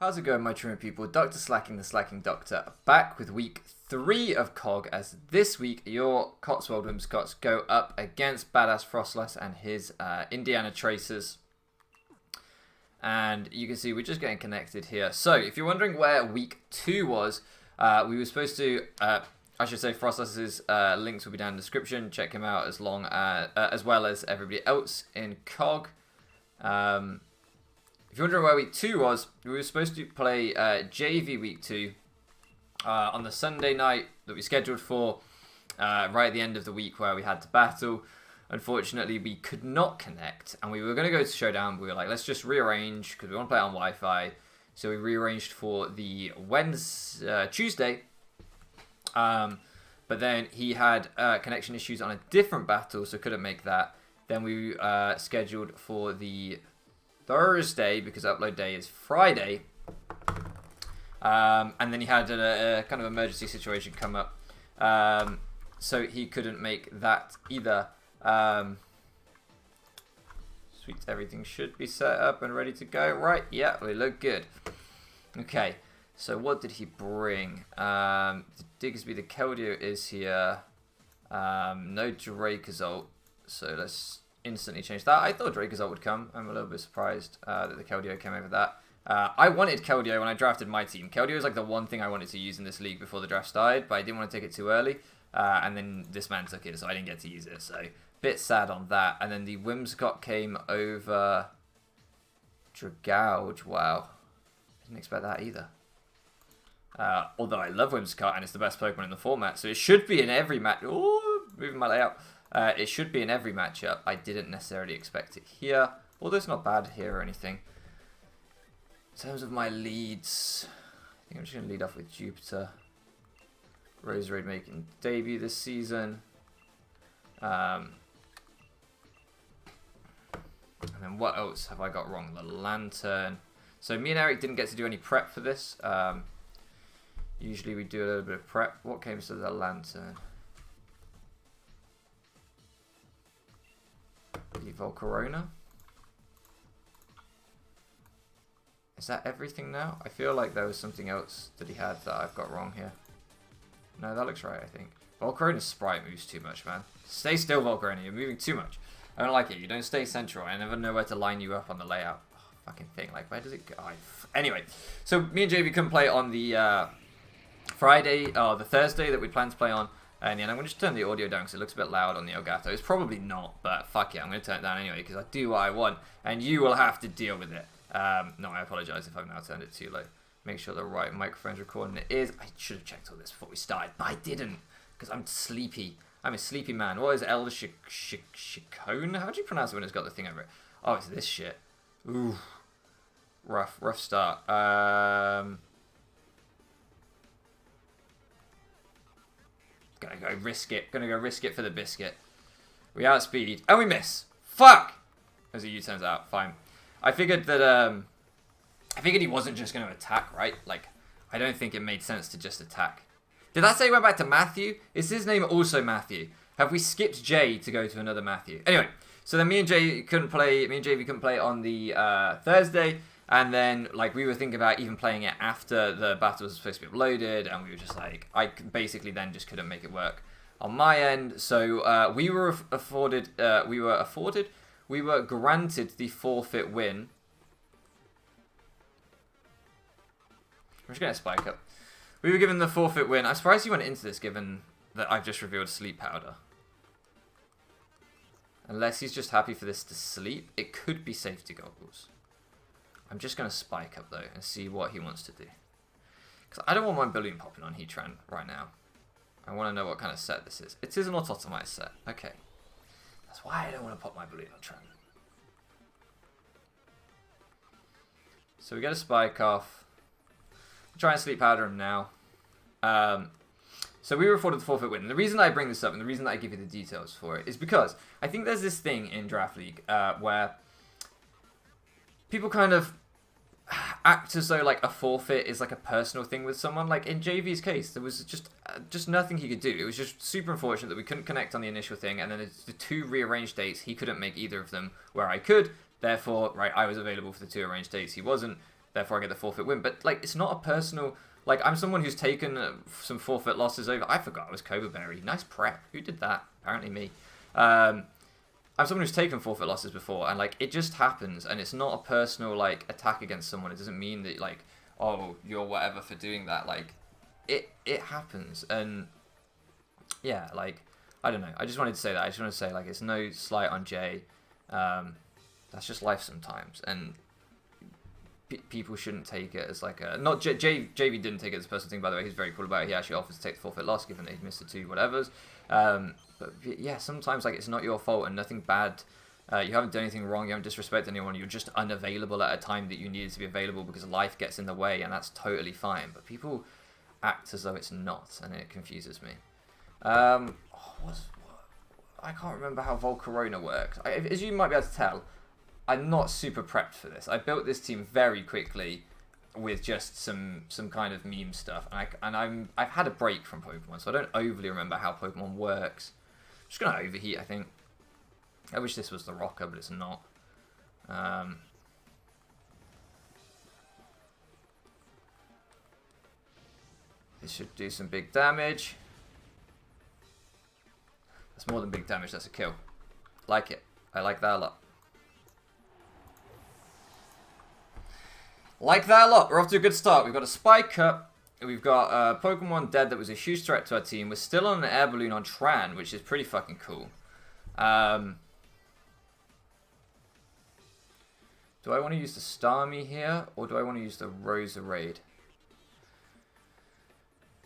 How's it going, my trimmer people? Dr. Slacking, the Slacking Doctor, back with week 3 of COG, as this week your Cotswold Whimsicots go up against Badass Frostless and his Indiana Tracers. And you can see we're just getting connected here. So, if you're wondering where week 2 was, we were supposed to, I should say, Frostless's links will be down in the description. Check him out as well as everybody else in COG. If you're wondering where week 2 was, we were supposed to play JV week 2 on the Sunday night that we scheduled for, right at the end of the week where we had to battle. Unfortunately, we could not connect, and we were going to go to Showdown. We were like, let's just rearrange, because we want to play on Wi-Fi. So we rearranged for the Tuesday. But then he had connection issues on a different battle, so couldn't make that. Then we scheduled for the Thursday, because upload day is Friday. And then he had a kind of emergency situation come up. So he couldn't make that either. Sweet, everything should be set up and ready to go. Right, yeah, we look good. Okay, so what did he bring? The Diggsby, the Keldeo is here. No Drakazult, so let's instantly change that. I thought Drakazult would come. I'm a little bit surprised that the Keldeo came over that. I wanted Keldeo when I drafted my team. Keldeo is like the one thing I wanted to use in this league before the draft started, but I didn't want to take it too early. And then this man took it, so I didn't get to use it. So, bit sad on that. And then the Whimsicott came over Dragouge. Wow. Didn't expect that either. Although I love Whimsicott, and it's the best Pokemon in the format, so it should be in every match. Ooh, moving my layout. It should be in every matchup. I didn't necessarily expect it here, although it's not bad here or anything. In terms of my leads, I think I'm just going to lead off with Jupiter. Roserade making debut this season. And then what else have I got wrong? The Lantern. So me and Eric didn't get to do any prep for this. Usually we do a little bit of prep. What came to the Lantern? The Volcarona. Is that everything now? I feel like there was something else that he had that I've got wrong here. No, that looks right, I think. Volcarona's sprite moves too much, man. Stay still, Volcarona. You're moving too much. I don't like it. You don't stay central. I never know where to line you up on the layout. Oh, fucking thing. Like, where does it go? Anyway, so me and JV couldn't play on the Friday, or the Thursday that we planned to play on. And then I'm going to just turn the audio down because it looks a bit loud on the Elgato. It's probably not, but fuck it. I'm going to turn it down anyway because I do what I want. And you will have to deal with it. No, I apologise if I've now turned it too low. Make sure the right microphone's recording. It is. I should have checked all this before we started, but I didn't because I'm sleepy. I'm a sleepy man. What is El Chicone? How do you pronounce it when it's got the thing over it? Oh, it's this shit. Ooh. Rough start. Gonna go risk it. Gonna go risk it for the biscuit. We outspeed. And we miss. Fuck! As a U turns out. Fine. I figured that, I figured he wasn't just going to attack, right? Like, I don't think it made sense to just attack. Did that say he went back to Matthew? Is his name also Matthew? Have we skipped Jay to go to another Matthew? Anyway, so then me and JV couldn't play on the Thursday. And then, like, we were thinking about even playing it after the battle was supposed to be uploaded. And we were just like, I basically then just couldn't make it work on my end. So we were granted the forfeit win. I'm just going to spike up. We were given the forfeit win. I'm surprised he went into this given that I've just revealed Sleep Powder. Unless he's just happy for this to sleep. It could be safety goggles. I'm just going to spike up though and see what he wants to do. Because I don't want my balloon popping on Heatran right now. I want to know what kind of set this is. It is an autotomized set. Okay. That's why I don't want to pop my balloon on Tran. So we get a spike off. Try and sleep powder him now. So we were afforded the forfeit win. And the reason I bring this up and the reason that I give you the details for it is because I think there's this thing in Draft League where people kind of act as though like a forfeit is like a personal thing with someone. Like in JV's case, there was just nothing he could do. It was just super unfortunate that we couldn't connect on the initial thing, and then the 2 rearranged dates, he couldn't make either of them where I could. Therefore, right, I was available for the 2 arranged dates. He wasn't. therefore I get the forfeit win. But like, it's not a personal. Like, I'm someone who's taken some forfeit losses over. I forgot I was Cobra Berry. Nice prep. Who did that? Apparently me. I'm someone who's taken forfeit losses before, and like, it just happens, and it's not a personal like attack against someone. It doesn't mean that like, oh, you're whatever for doing that. Like, it happens, and yeah, like, I don't know. I just wanted to say that. I just want to say, like, it's no slight on Jay. That's just life sometimes, and people shouldn't take it as like a... Not JV didn't take it as a personal thing, by the way. He's very cool about it. He actually offers to take the forfeit loss, given that he missed the 2 whatevers. But yeah, sometimes like it's not your fault and nothing bad. You haven't done anything wrong. You haven't disrespected anyone. You're just unavailable at a time that you needed to be available because life gets in the way, and that's totally fine. But people act as though it's not, and it confuses me. I can't remember how Volcarona works. As you might be able to tell, I'm not super prepped for this. I built this team very quickly with just some kind of meme stuff, and I've had a break from Pokemon, so I don't overly remember how Pokemon works. I'm just gonna overheat, I think. I wish this was the rocker, but it's not. This should do some big damage. That's more than big damage, that's a kill. Like it. I like that a lot. Like that a lot. We're off to a good start. We've got a Spike Up. We've got Pokemon dead that was a huge threat to our team. We're still on an air balloon on Tran, which is pretty fucking cool. Do I want to use the Starmie here, or do I want to use the Roserade?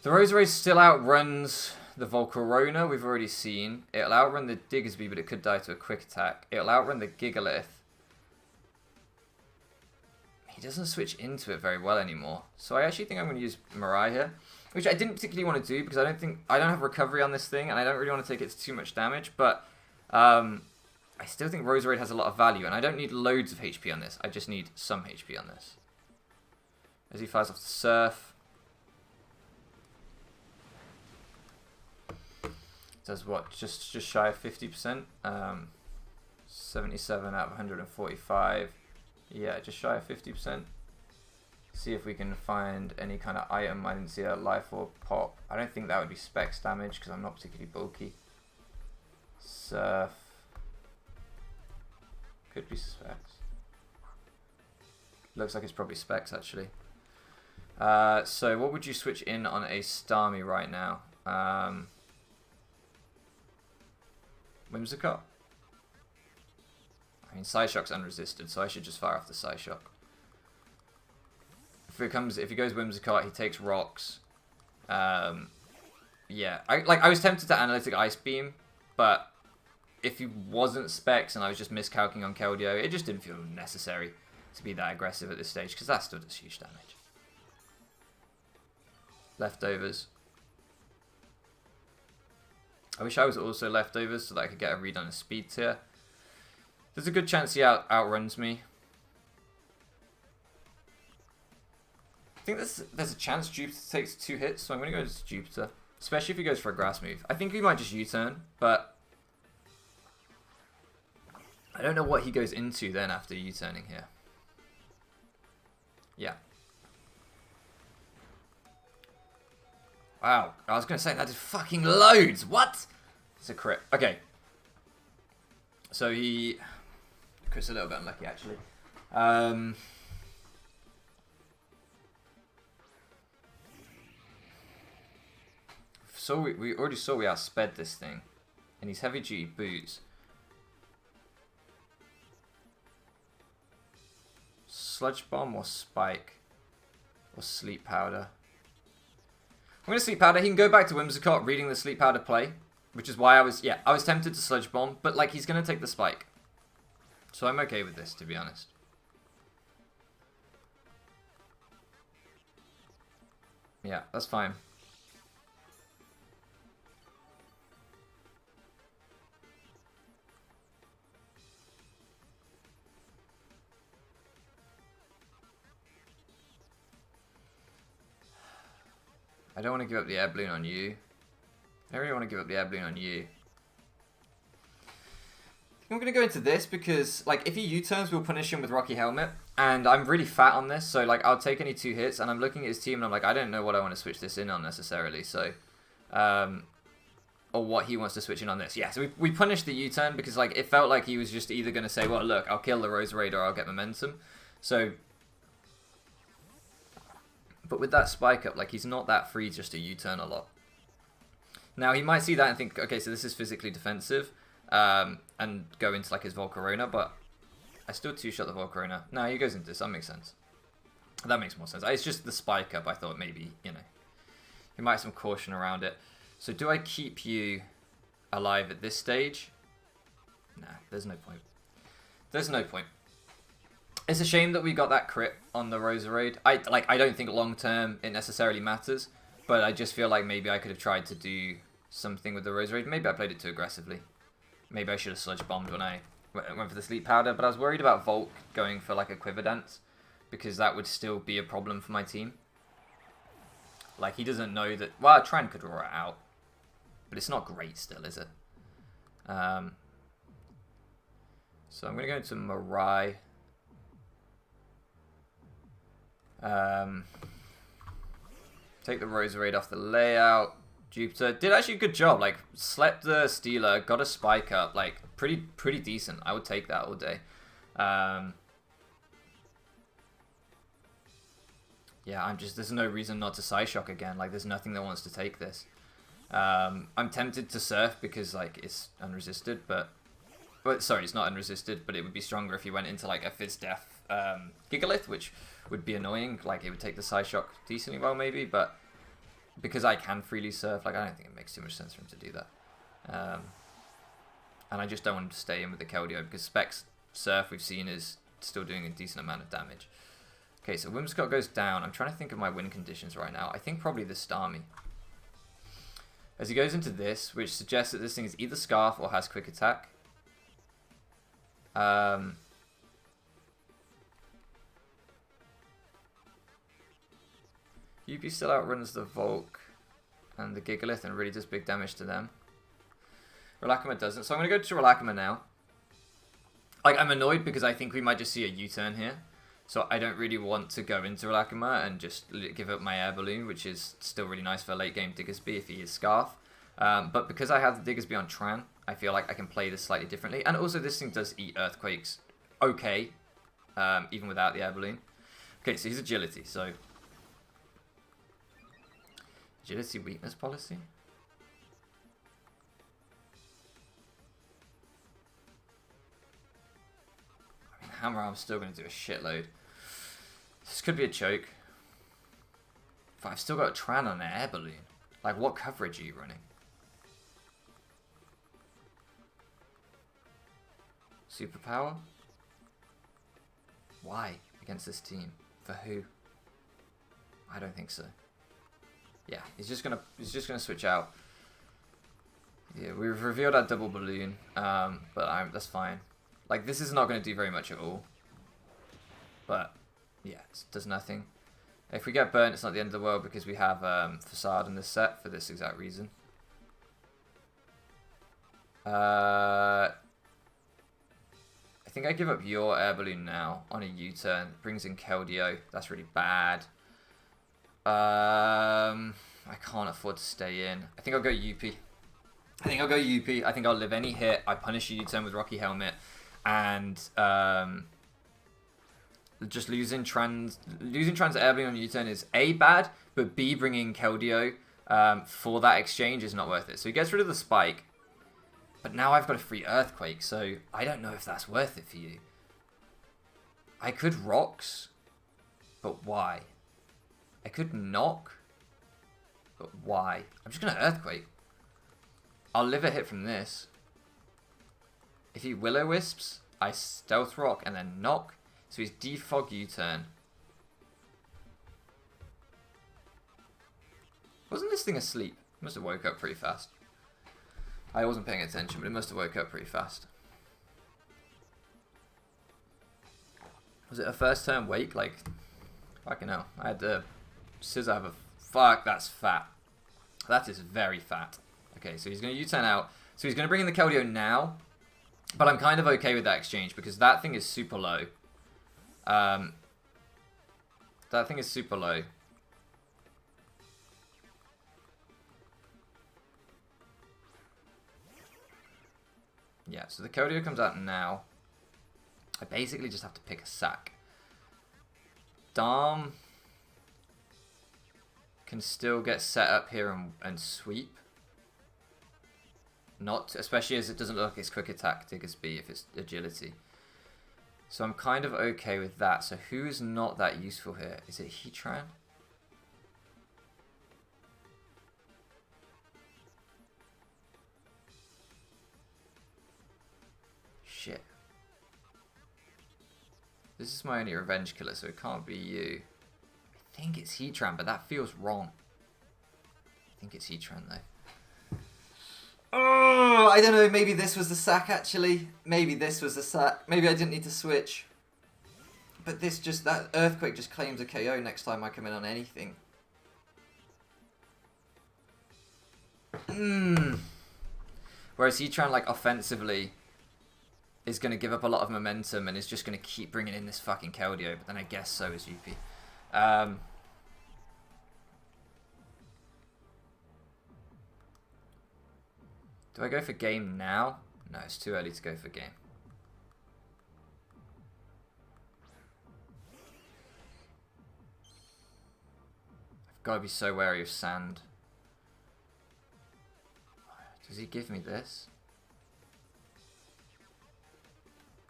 The Roserade still outruns the Volcarona, we've already seen. It'll outrun the Diggersby, but it could die to a quick attack. It'll outrun the Gigalith. He doesn't switch into it very well anymore. So I actually think I'm going to use Mirai here, which I didn't particularly want to do because I don't have recovery on this thing, and I don't really want to take it to too much damage, but I still think Roserade has a lot of value, and I don't need loads of HP on this. I just need some HP on this. As he fires off the Surf. Does what? Just shy of 50%. 77 out of 145. Yeah, just shy of 50%. See if we can find any kind of item. I didn't see a Life Orb pop. I don't think that would be Specs damage because I'm not particularly bulky. Surf. Could be Specs. Looks like it's probably Specs actually. So what would you switch in on a Starmie right now? Whimsicott. I mean, Psyshock's unresisted, so I should just fire off the Psyshock. If he goes Whimsicott, he takes rocks. Yeah, I was tempted to Analytic Ice Beam, but if he wasn't Specs and I was just miscalculating on Keldeo, it just didn't feel necessary to be that aggressive at this stage because that still does huge damage. Leftovers. I wish I was also leftovers so that I could get a read on his speed tier. There's a good chance he outruns me. I think there's a chance Jupiter takes 2 hits, so I'm going to go to Jupiter. Especially if he goes for a grass move. I think he might just U-turn, but I don't know what he goes into then after U-turning here. Yeah. Wow, I was going to say that did fucking loads. What? It's a crit. Okay. So he... Crit's a little bit unlucky, actually. So we already saw we outsped this thing. And he's heavy duty boots. Sludge Bomb or Spike? Or Sleep Powder? I'm going to Sleep Powder. He can go back to Whimsicott reading the Sleep Powder play. Which is why I was tempted to Sludge Bomb. But, like, he's going to take the Spike. So I'm okay with this, to be honest. Yeah, that's fine. I don't want to give up the air balloon on you. I don't really want to give up the air balloon on you. I'm going to go into this because, like, if he U-turns, we'll punish him with Rocky Helmet. And I'm really fat on this, so, like, I'll take any 2 hits. And I'm looking at his team, and I'm like, I don't know what I want to switch this in on necessarily. So, or what he wants to switch in on this. Yeah, so we punished the U-turn because, like, it felt like he was just either going to say, well, look, I'll kill the Roserade or I'll get momentum. So, but with that spike up, like, he's not that free just to U-turn a lot. Now, he might see that and think, okay, so this is physically defensive. And go into like his Volcarona, but I still 2-shot the Volcarona. No, he goes into this. That makes sense. That makes more sense. It's just the spike up. I thought maybe, you know, he might have some caution around it. So do I keep you alive at this stage? Nah, there's no point. There's no point. It's a shame that we got that crit on the Roserade. I don't think long term it necessarily matters, but I just feel like maybe I could have tried to do something with the Roserade. Maybe I played it too aggressively. Maybe I should have sludge bombed when I went for the sleep powder, but I was worried about Volk going for like a quiver dance because that would still be a problem for my team. Like, he doesn't know that. Well, Tran could roar it out, but it's not great still, is it? So I'm gonna go into Mirai. Take the Roserade off the layout. Jupiter did actually a good job. Like, slept the Stealer, got a spike up. Like, pretty decent. I would take that all day. Yeah, there's no reason not to Psyshock again. Like, there's nothing that wants to take this. I'm tempted to Surf because, like, it's unresisted, but sorry, it's not unresisted, but it would be stronger if you went into, like, a Fizz Death Gigalith, which would be annoying. Like, it would take the Psyshock decently well, maybe, but because I can freely Surf, like, I don't think it makes too much sense for him to do that. And I just don't want him to stay in with the Keldeo, because Specs Surf, we've seen, is still doing a decent amount of damage. Okay, so Whimsicott goes down. I'm trying to think of my win conditions right now. I think probably the Starmie. As he goes into this, which suggests that this thing is either Scarf or has quick attack. UP still outruns the Volk and the Gigalith and really does big damage to them. Relakima doesn't, so I'm going to go to Relakima now. Like, I'm annoyed because I think we might just see a U-turn here. So I don't really want to go into Relakima and just give up my Air Balloon, which is still really nice for late game Diggersby if he is Scarf. But because I have the Diggersby on Tran, I feel like I can play this slightly differently. And also this thing does eat Earthquakes okay, even without the Air Balloon. Okay, so he's Agility, so... Agility weakness policy? I mean, Hammer Arm's still going to do a shitload. This could be a choke. But I've still got Tran on an Air Balloon. Like, what coverage are you running? Superpower? Why against this team? For who? I don't think so. Yeah, he's just gonna switch out. Yeah, we've revealed our double balloon, but that's fine. Like, this is not going to do very much at all. But yeah, it does nothing. If we get burnt, it's not the end of the world because we have Facade in this set for this exact reason. I think I give up your Air Balloon now on a U-turn. Brings in Keldeo. That's really bad. I can't afford to stay in. I think I'll go UP. I think I'll live any hit. I punish a U-turn with Rocky Helmet. And just losing Tran's Air Balloon on U-turn is A, bad, but B, bringing Keldeo for that exchange is not worth it. So he gets rid of the Spike. But now I've got a free Earthquake, so I don't know if that's worth it for you. I could Rocks, but why? I could Knock, but why? I'm just going to Earthquake. I'll live a hit from this. If he Will-O-Wisps, I Stealth Rock and then Knock. So he's Defog U-turn. Wasn't this thing asleep? Must have woke up pretty fast. I wasn't paying attention, but it must have woke up pretty fast. Was it a first turn wake? Like, fucking hell. I had the Scissor have a... Fuck, that's fat. That is very fat. Okay, so he's going to U-turn out. So he's going to bring in the Keldeo now. But I'm kind of okay with that exchange because that thing is super low. That thing is super low. Yeah, so the Keldeo comes out now. I basically just have to pick a sack. Darm can still get set up here and sweep. Not, especially as it doesn't look like it's quick attack Diggersby if it's agility. So I'm kind of okay with that. So who is not that useful here? Is it Heatran? Shit. This is my only revenge killer, so it can't be you. I think it's Heatran, but that feels wrong. I think it's Heatran though. Oh, I don't know. Maybe this was the sack actually. Maybe this was the sack. Maybe I didn't need to switch. But this just, that Earthquake just claims a KO next time I come in on anything. Whereas Heatran, like, offensively is going to give up a lot of momentum and is just going to keep bringing in this fucking Keldeo. But then I guess so is UP. Do I go for game now? No, it's too early to go for game. I've got to be so wary of sand. Does he give me this?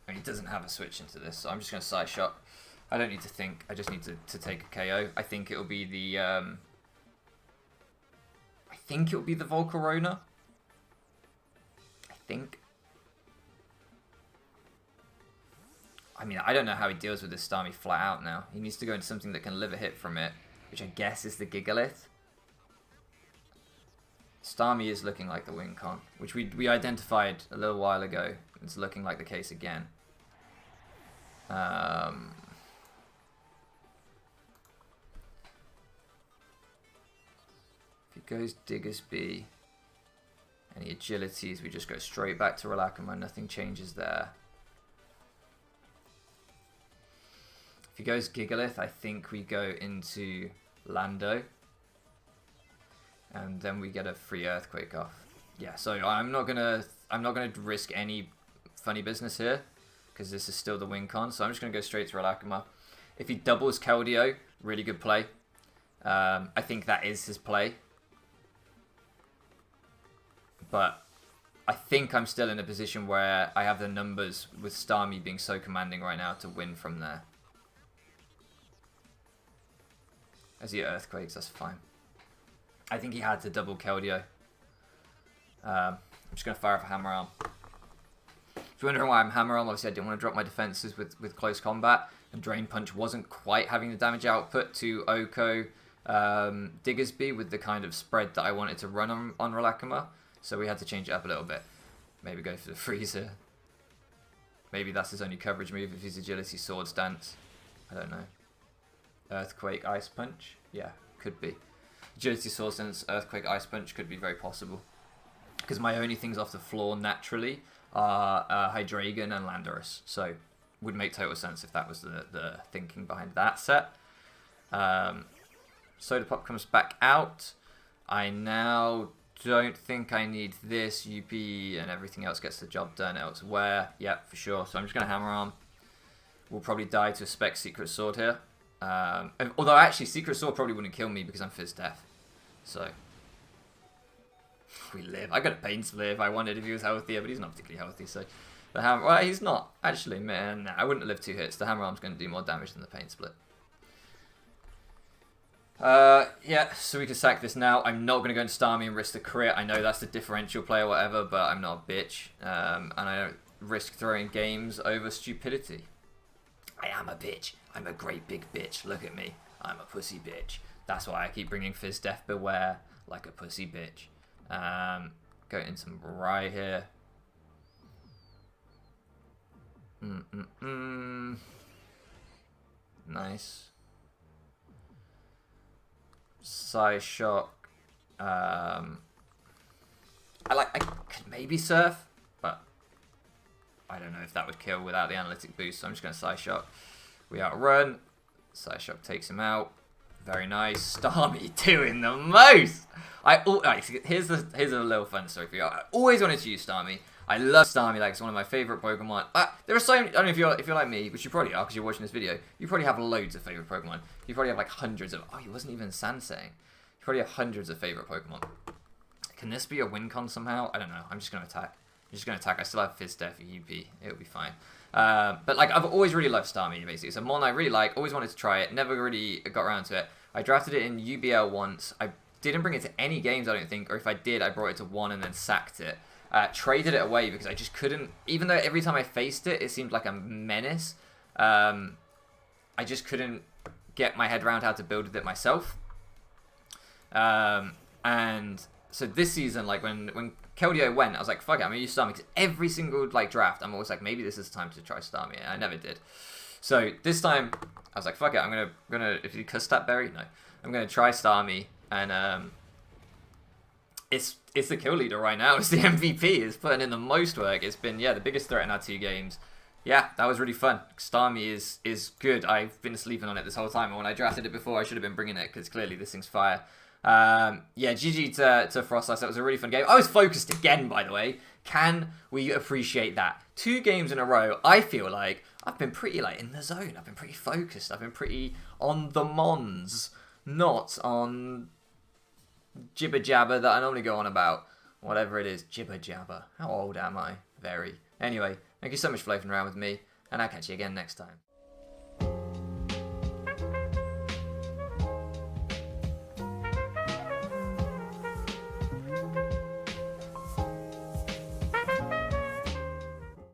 I mean, he doesn't have a switch into this, so I'm just going to side shot. I don't need to think. I just need to take a KO. I think it'll be the... I think it'll be the Volcarona. I think. I mean, I don't know how he deals with this Starmie flat out now. He needs to go into something that can live a hit from it, which I guess is the Gigalith. Starmie is looking like the Wincon, which we identified a little while ago. It's looking like the case again. If he goes Diggersby, any agilities, we just go straight back to Relacoma. Nothing changes there. If he goes Gigalith, I think we go into Lando. And then we get a free Earthquake off. Yeah, so I'm not gonna risk any funny business here, because this is still the Wincon. So I'm just gonna go straight to Relacoma. If he doubles Keldeo, really good play. I think that is his play. But I think I'm still in a position where I have the numbers with Starmie being so commanding right now to win from there. As he Earthquakes, that's fine. I think he had to double Keldeo. I'm just going to fire off a Hammer Arm. If you're wondering why I'm Hammer Arm, obviously I didn't want to drop my defenses with close combat. And Drain Punch wasn't quite having the damage output to Oko Diggersby with the kind of spread that I wanted to run on Relacoma. So we had to change it up a little bit. Maybe go for the Freezer. Maybe that's his only coverage move if his Agility Sword Stance. I don't know. Earthquake Ice Punch? Yeah, could be. Agility Sword Stance, Earthquake Ice Punch could be very possible. Because my only things off the floor naturally are Hydreigon and Landorus. So would make total sense if that was the thinking behind that set. Soda Pop comes back out. I now don't think I need this. UP and everything else gets the job done elsewhere. Yep, for sure. So I'm just going to Hammer Arm. We'll probably die to a Spec Secret Sword here. Although actually Secret Sword probably wouldn't kill me because I'm Fizz Death. So we live. I got a Pain Split if I wanted if he was healthier, but he's not particularly healthy. So the Hammer, well, he's not actually. Man, nah, I wouldn't live 2 hits. The Hammer Arm's going to do more damage than the Pain Split. Yeah, so we can sack this now. I'm not going to go into Starmie and risk the crit. I know that's the differential play or whatever, but I'm not a bitch. And I don't risk throwing games over stupidity. I am a bitch. I'm a great big bitch. Look at me. I'm a pussy bitch. That's why I keep bringing Fizz Death Beware like a pussy bitch. Go into some right here. Nice. Psyshock. I could maybe Surf, but I don't know if that would kill without the analytic boost, so I'm just going to Side Shock. We outrun. Side Shock takes him out. Very nice. Starmie doing the most. Here's a little fun story for you. I always wanted to use Starmie. I love Starmie, like it's one of my favorite Pokemon. There are so many, I don't know if you're like me, which you probably are because you're watching this video. You probably have loads of favorite Pokemon. You probably have like hundreds of. Oh, he wasn't even Sansang. You probably have hundreds of favorite Pokemon. Can this be a win con somehow? I don't know. I'm just gonna attack. I still have Fizz Def UP. It'll be fine. But like I've always really loved Starmie basically. It's a mon I really like. Always wanted to try it. Never really got around to it. I drafted it in UBL once. I didn't bring it to any games, I don't think. Or if I did, I brought it to one and then sacked it. Traded it away because I just couldn't. Even though every time I faced it, it seemed like a menace. I just couldn't get my head around how to build it myself. And so this season, like when Keldeo went, I was like, fuck it, I'm gonna use Starmie because every single like draft, I'm always like, maybe this is the time to try Starmie, and I never did. So this time, I was like, fuck it, I'm gonna if you Custap Berry, no, I'm gonna try Starmie, and it's the kill leader right now. It's the MVP. It's putting in the most work. It's been the biggest threat in our 2 games. Yeah, that was really fun. Starmie is good. I've been sleeping on it this whole time, and when I drafted it before, I should have been bringing it because clearly this thing's fire. GG to Frostlass. That was a really fun game. I was focused again, by the way. Can we appreciate that? 2 games in a row, I feel like I've been pretty like in the zone. I've been pretty focused. I've been pretty on the mons, not on jibber jabber that I normally go on about. Whatever it is, jibber jabber. How old am I? Very. Anyway, thank you so much for loafing around with me, and I'll catch you again next time.